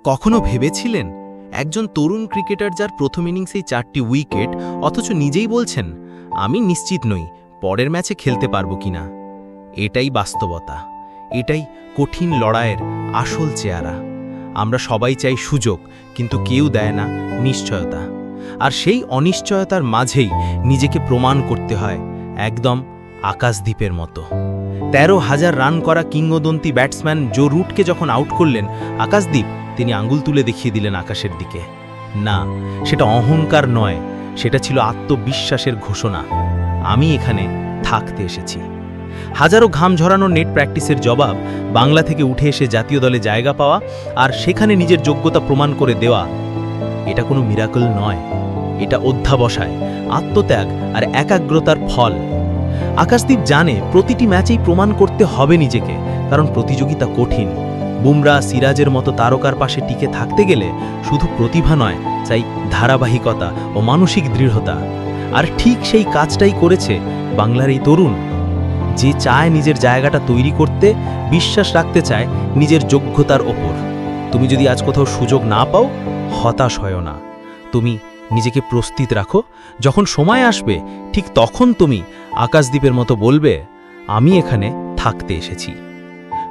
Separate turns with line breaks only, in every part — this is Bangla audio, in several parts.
কখনো ভেবেছিলেন একজন তরুণ ক্রিকেটার যার প্রথম ইনিংসেই 4টি উইকেট, অথচ নিজেই বলছেন আমি নিশ্চিত নই পরের ম্যাচে খেলতে পারবো কিনা? এটাই বাস্তবতা, এটাই কঠিন লড়াইয়ের আসল চেহারা। আমরা সবাই চাই সুযোগ, কিন্তু কেউ দেয় না নিশ্চয়তা। আর সেই অনিশ্চয়তার মাঝেই নিজেকে প্রমাণ করতে হয়, একদম আকাশদ্বীপের মতো। 13,000 রান করা কিংবদন্তি ব্যাটসম্যান জো রুটকে যখন আউট করলেন আকাশদ্বীপ, তিনি আঙ্গুল তুলে দেখিয়ে দিলেন আকাশের দিকে। না, সেটা অহংকার নয়, সেটা ছিল আত্মবিশ্বাসের ঘোষণা। আমি এখানে থাকতে এসেছি। হাজারো ঘাম ঝরানো নেট প্র্যাকটিসের জবাব, বাংলা থেকে উঠে এসে জাতীয় দলে জায়গা পাওয়া আর সেখানে নিজের যোগ্যতা প্রমাণ করে দেওয়া, এটা কোনো মিরাকল নয়, এটা অধ্যাবসায়, আত্মত্যাগ আর একাগ্রতার ফল। আকাশদ্বীপ জানে প্রতিটি ম্যাচেই প্রমাণ করতে হবে নিজেকে, কারণ প্রতিযোগিতা কঠিন। বুমরা, সিরাজের মতো তারকার পাশে টিকে থাকতে গেলে শুধু প্রতিভা নয়, চাই ধারাবাহিকতা ও মানসিক দৃঢ়তা। আর ঠিক সেই কাজটাই করেছে বাংলার এই তরুণ, যে চায় নিজের জায়গাটা তৈরি করতে, বিশ্বাস রাখতে চায় নিজের যোগ্যতার ওপর। তুমি যদি আজ কোথাও সুযোগ না পাও, হতাশ হয় না। তুমি নিজেকে প্রস্তুত রাখো, যখন সময় আসবে ঠিক তখন তুমি আকাশদ্বীপের মতো বলবে, আমি এখানে থাকতে এসেছি।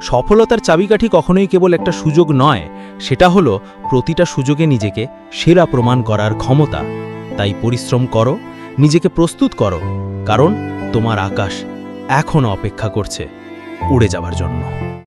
সফলতার চাবিকাঠি কখনোই কেবল একটা সুযোগ নয়, সেটা হলো প্রতিটা সুযোগে নিজেকে সেরা প্রমাণ করার ক্ষমতা। তাই পরিশ্রম করো, নিজেকে প্রস্তুত করো, কারণ তোমার আকাশ এখনো অপেক্ষা করছে উড়ে যাবার জন্য।